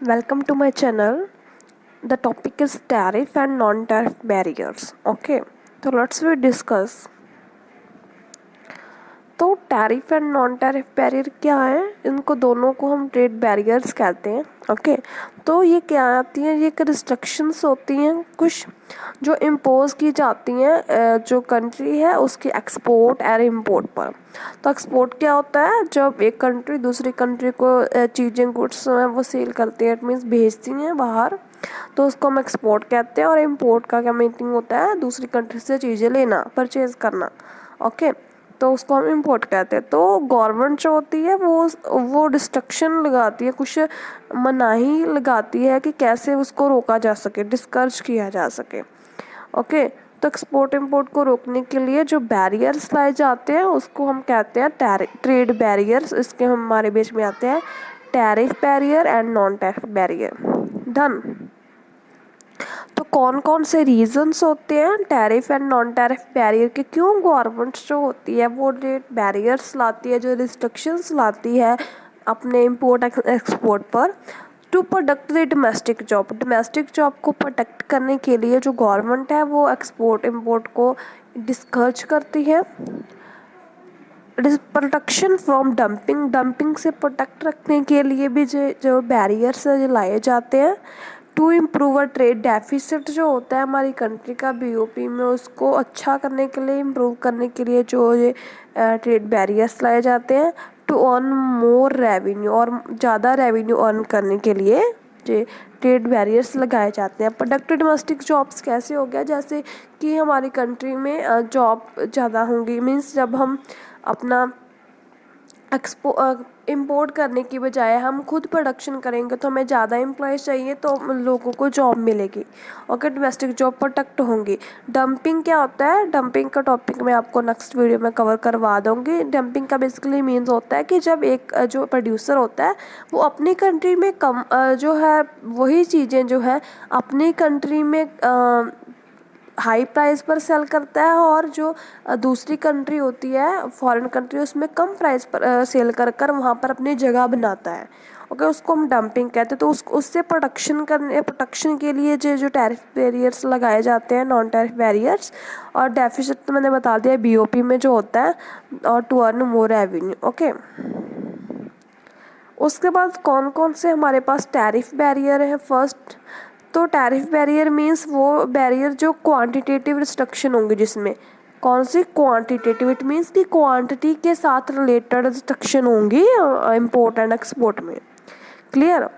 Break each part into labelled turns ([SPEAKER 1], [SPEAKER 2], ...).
[SPEAKER 1] Welcome to my channel. The topic is tariff and non-tariff barriers. Okay, so let's discuss. तो tariff and non tariff barrier क्या है? इनको दोनों को हम ट्रेड बैरियर्स कहते हैं. ओके, तो ये क्या आती हैं? ये एक रिस्ट्रिक्शंस होती हैं कुछ जो इम्पोज की जाती हैं जो कंट्री है उसके एक्सपोर्ट और इम्पोर्ट पर. तो एक्सपोर्ट क्या होता है? जब एक कंट्री दूसरी कंट्री को चीज़ें गुड्स वो सेल करती है, इट मीन्स भेजती हैं बाहर, तो उसको हम एक्सपोर्ट कहते हैं. और इम्पोर्ट का क्या मीनिंग होता है? दूसरी कंट्री से चीज़ें लेना, परचेज करना. ओके, तो उसको हम इम्पोर्ट कहते हैं. तो गवर्नमेंट जो होती है वो डिस्ट्रक्शन लगाती है, कुछ मनाही लगाती है कि कैसे उसको रोका जा सके, डिस्करेज किया जा सके. ओके, तो एक्सपोर्ट इम्पोर्ट को रोकने के लिए जो बैरियर्स लाए जाते हैं उसको हम कहते हैं ट्रेड बैरियर्स. इसके हमारे बीच में आते हैं tariff barrier and non tariff barrier. Done. तो कौन कौन से रीजंस होते हैं tariff and non tariff barrier के? क्यों गवर्नमेंट जो होती है वो बैरियर्स लाती है, जो रिस्ट्रिक्शंस लाती है अपने इंपोर्ट एक्सपोर्ट पर, to protect the domestic job को प्रोटेक्ट करने के लिए जो गवर्नमेंट है वो एक्सपोर्ट इंपोर्ट को डिस्करेज करती है. प्रोटेक्शन फ्रॉम डंपिंग से प्रोटेक्ट रखने के लिए भी जो बैरियर्स जो लाए जाते हैं. टू इम्प्रूव ट्रेड डेफिसिट जो होता है हमारी कंट्री का बीओपी में, उसको अच्छा करने के लिए, इम्प्रूव करने के लिए जो ये ट्रेड बैरियर्स लाए जाते हैं. टू अर्न मोर रेवेन्यू, और ज़्यादा रेवेन्यू अर्न करने के लिए जो ट्रेड बैरियर्स लगाए जाते हैं. प्रोडक्ट डोमेस्टिक जॉब्स कैसे हो गया? जैसे कि हमारी कंट्री में जॉब ज़्यादा होंगी, मीन्स जब हम अपना इम्पोर्ट करने की बजाय हम खुद प्रोडक्शन करेंगे तो हमें ज़्यादा एम्प्लॉयज़ चाहिए, तो लोगों को जॉब मिलेगी. ओके, डोमेस्टिक जॉब प्रोटेक्ट होंगी. डंपिंग क्या होता है? डंपिंग का टॉपिक मैं आपको नेक्स्ट वीडियो में कवर करवा दूँगी. डंपिंग का बेसिकली मीन्स होता है कि जब एक जो प्रोड्यूसर होता है वो अपनी कंट्री में कम जो है वही चीज़ें जो है अपनी कंट्री में हाई प्राइस पर सेल करता है, और जो दूसरी कंट्री होती है फॉरेन कंट्री उसमें कम प्राइस पर सेल कर कर वहाँ पर अपनी जगह बनाता है. ओके, उसको हम डंपिंग कहते हैं. तो उससे प्रोटेक्शन के लिए जो टैरिफ बैरियर्स लगाए जाते हैं, नॉन टैरिफ बैरियर्स. और डेफिसिट तो मैंने बता दिया बीओपी में जो होता है, और to earn more revenue. Okay, उसके बाद कौन कौन से हमारे पास टैरिफ बैरियर है? फर्स्ट, तो टैरिफ बैरियर मीन्स वो बैरियर जो क्वांटिटेटिव रिस्ट्रिक्शन होंगे, जिसमें कौन सी क्वांटिटेटिव, इट मीन्स कि क्वांटिटी के साथ रिलेटेड रिस्ट्रिक्शन होंगी इम्पोर्ट एंड एक्सपोर्ट में. क्लियर?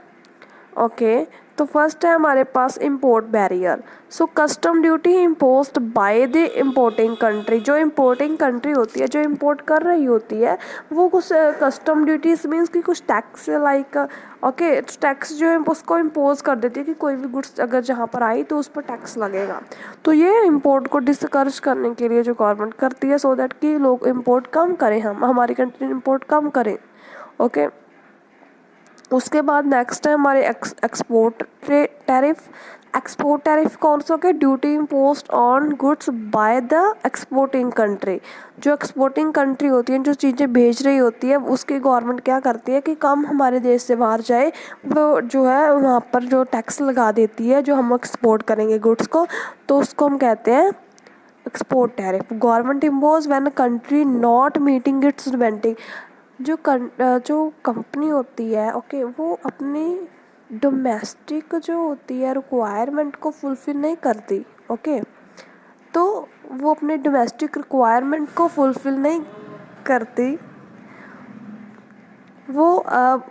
[SPEAKER 1] ओके, तो फर्स्ट है हमारे पास import barrier. So custom duty imposed by the importing country. जो इम्पोर्टिंग कंट्री होती है, जो इम्पोर्ट कर रही होती है, वो कुछ कस्टम ड्यूटीज मीन्स कि कुछ टैक्स लाइक ओके, टैक्स जो है उसको इम्पोज कर देती है कि कोई भी गुड्स अगर जहाँ पर आई तो उस पर टैक्स लगेगा. तो ये इम्पोर्ट को डिस्करेज करने के लिए जो गवर्नमेंट करती है, सो दैट कि लोग इम्पोर्ट कम करें, हमारी कंट्री इम्पोर्ट कम करें. ओके, उसके बाद नेक्स्ट है हमारे एक्सपोर्ट टैरिफ. एक्सपोर्ट टैरिफ कौन सा होगा? Duty imposed on goods by the exporting country. जो एक्सपोर्टिंग कंट्री होती है, जो चीज़ें भेज रही होती है, उसकी गवर्नमेंट क्या करती है कि कम हमारे देश से बाहर जाए, वो जो है वहाँ पर जो टैक्स लगा देती है जो हम एक्सपोर्ट करेंगे गुड्स को, तो उसको हम कहते हैं export tariff. Government impose when country not meeting it's demanding. जो कंपनी होती है, ओके, वो अपनी डोमेस्टिक जो होती है रिक्वायरमेंट को फुलफ़िल नहीं करती. ओके, तो वो अपने डोमेस्टिक रिक्वायरमेंट को फुलफ़िल नहीं करती, वो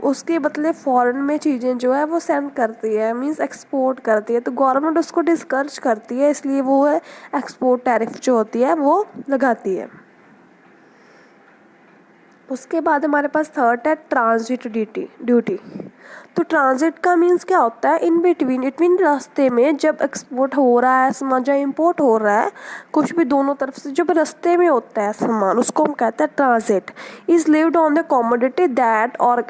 [SPEAKER 1] उसके बदले फॉरेन में चीज़ें जो है वो सेंड करती है, मींस एक्सपोर्ट करती है. तो गवर्नमेंट उसको डिस्करेज करती है, इसलिए वो है एक्सपोर्ट टैरिफ जो होती है वो लगाती है. उसके बाद हमारे पास थर्ड है ट्रांजिट ड्यूटी. तो ट्रांजिट का मीन्स क्या होता है? इन बिटवीन, इट मीन रास्ते में जब एक्सपोर्ट हो रहा है सामान, जब इम्पोर्ट हो रहा है, कुछ भी दोनों तरफ से जब रास्ते में होता है सामान, उसको हम कहते हैं transit. Is lived on the commodity that और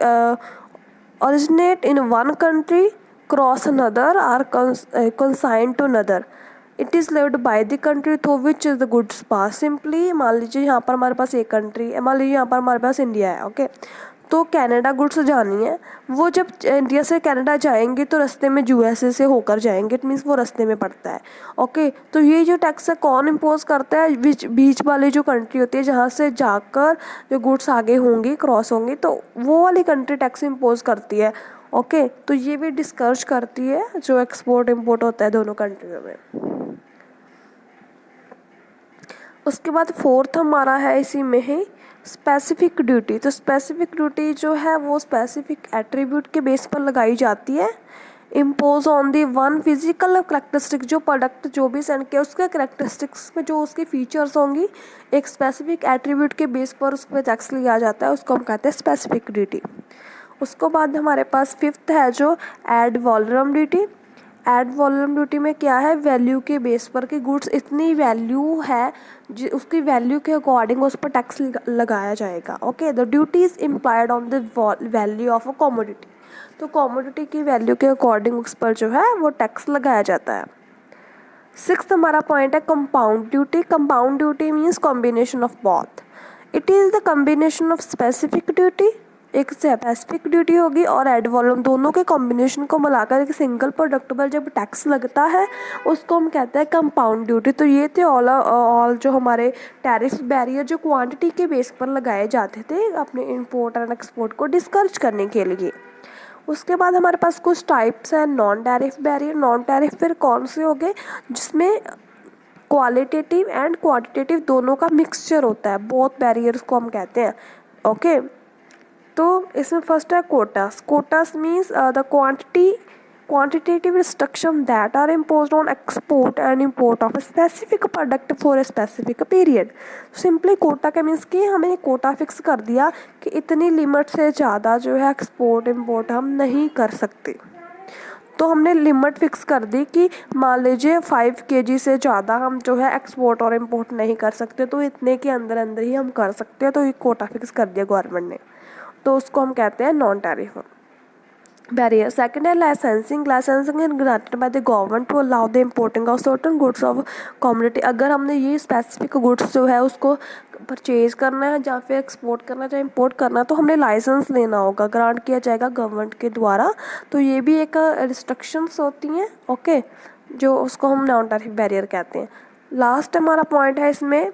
[SPEAKER 1] originate in one country, cross another, or consigned to another. It is lived by the country through which is the goods pass. Simply मान लीजिए यहाँ पर हमारे पास एक कंट्री है, मान लीजिए यहाँ पर हमारे पास इंडिया है. ओके, तो कनाडा गुड्स जानी है, वो जब इंडिया से कनाडा जाएंगे तो रास्ते में यूएसए से होकर जाएंगे, इट मीन्स वो रास्ते में पड़ता है। ओके, तो ये जो टैक्स है कौन इम्पोज करता है? बीच वाली जो कंट्री होती है जहाँ से जाकर जो गुड्स आगे होंगी, क्रॉस होंगी, तो वो वाली कंट्री टैक्स इम्पोज करती है। ओके, तो ये भी डिस्कस करती है जो एक्सपोर्ट इम्पोर्ट होता है दोनों कंट्रियों में। उसके बाद फोर्थ हमारा है इसी में ही स्पेसिफिक ड्यूटी। तो स्पेसिफिक ड्यूटी जो है वो स्पेसिफिक एट्रीब्यूट के बेस पर लगाई जाती है। Impose on the one physical characteristic, जो प्रोडक्ट जो भी सेंड किया उसके करेक्टरिस्टिक्स में जो उसकी फीचर्स होंगी, एक स्पेसिफिक एट्रीब्यूट के बेस पर उस पर टैक्स लिया जाता है, उसको हम कहते हैं स्पेसिफिक ड्यूटी। उसके बाद हमारे पास फिफ्थ है जो ad valorem duty. Ad valorem duty में क्या है? वैल्यू के बेस पर कि गुड्स इतनी वैल्यू है, उसकी वैल्यू के अकॉर्डिंग उस पर टैक्स लगाया जाएगा। Okay, the duty is implied on the value of a commodity. तो कमोडिटी की वैल्यू के अकॉर्डिंग उस पर जो है वो टैक्स लगाया जाता है। सिक्स्थ हमारा पॉइंट है compound duty. Compound duty means combination of both. It is the combination of specific duty, एक स्पेसिफिक ड्यूटी होगी, और एड वॉल्यूम, दोनों के कॉम्बिनेशन को मिलाकर एक सिंगल प्रोडक्ट पर जब टैक्स लगता है उसको हम कहते हैं कंपाउंड ड्यूटी। तो ये थे ऑल जो हमारे टैरिफ बैरियर जो क्वांटिटी के बेस पर लगाए जाते थे अपने इंपोर्ट एंड एक्सपोर्ट को डिस्करेज करने के लिए। उसके बाद हमारे पास कुछ टाइप्स हैं non tariff barrier. Non tariff फिर कौन से हो गए? जिसमें क्वालिटेटिव एंड क्वांटिटेटिव दोनों का मिक्सचर होता है, बोथ बैरियर्स को हम कहते हैं। ओके, तो इसमें फर्स्ट है quotas. Quotas means the quantitative restriction that are imposed on export and import of a specific product for a specific period. Simply quota का मीन्स कि हमें कोटा फिक्स कर दिया कि इतनी लिमिट से ज़्यादा जो है एक्सपोर्ट इम्पोर्ट हम नहीं कर सकते। तो हमने लिमिट फिक्स कर दी कि मान लीजिए 5 kg से ज़्यादा हम जो है एक्सपोर्ट और इम्पोर्ट नहीं कर सकते, तो इतने के अंदर अंदर ही हम कर सकते हैं। तो ये कोटा फिक्स कर दिया गवर्नमेंट ने, तो उसको हम कहते हैं नॉन टैरिफ बैरियर। सेकंड है licensing. Licensing is granted by the government to allow the importing of certain goods of community. अगर हमने ये स्पेसिफिक गुड्स जो है उसको परचेज करना है या फिर एक्सपोर्ट करना चाहे इम्पोर्ट करना है, तो हमने लाइसेंस लेना होगा, ग्रांट किया जाएगा गवर्नमेंट के द्वारा। तो ये भी एक रिस्ट्रिक्शंस होती हैं। ओके, जो उसको हम नॉन टैरिफ बैरियर कहते हैं। लास्ट हमारा पॉइंट है इसमें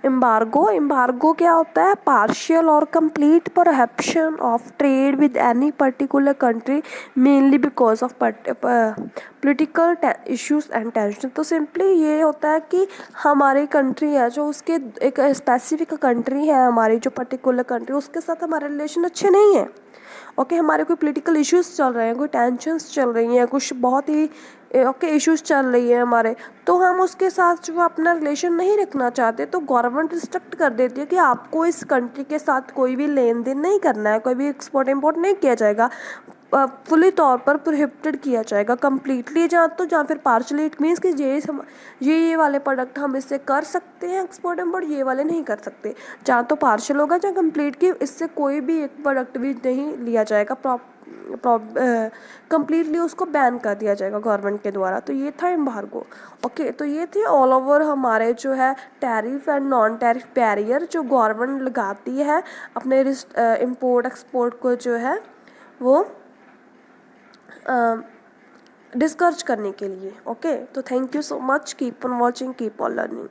[SPEAKER 1] एम्बार्गो। एम्बार्गो क्या होता है? पार्शियल और complete prohibition of trade with any particular country mainly because of political issues and tension. तो सिंपली ये होता है कि हमारी कंट्री है जो उसके एक स्पेसिफिक कंट्री है, हमारी जो पर्टिकुलर कंट्री, उसके साथ हमारे रिलेशन अच्छे नहीं है। ओके, हमारे कोई पॉलिटिकल इश्यूज चल रहे हैं, कोई टेंशन्स चल रही हैं, कुछ बहुत ही इश्यूज चल रही है हमारे, तो हम उसके साथ जो अपना रिलेशन नहीं रखना चाहते, तो गवर्नमेंट रिस्ट्रिक्ट कर देती है कि आपको इस कंट्री के साथ कोई भी लेन देन नहीं करना है, कोई भी एक्सपोर्ट इम्पोर्ट नहीं किया जाएगा, फुली तौर पर प्रोहिबिटेड किया जाएगा, कम्प्लीटली जहाँ फिर पार्शली। इट मीन्स कि ये वाले प्रोडक्ट हम इससे कर सकते हैं एक्सपोर्ट इम्पोर्ट, ये वाले नहीं कर सकते। जहाँ तो पार्शल होगा, जहाँ कम्प्लीट की इससे कोई भी एक प्रोडक्ट भी नहीं लिया जाएगा, कम्प्लीटली उसको बैन कर दिया जाएगा गवर्नमेंट के द्वारा। तो ये था एम्बार्गो। ओके, तो ये थे ऑल ओवर हमारे जो है tariff and non tariff barrier जो गवर्नमेंट लगाती है अपने इम्पोर्ट एक्सपोर्ट को जो है वो डिस्करेज करने के लिए। ओके, तो thank you so much, keep on watching, keep on learning.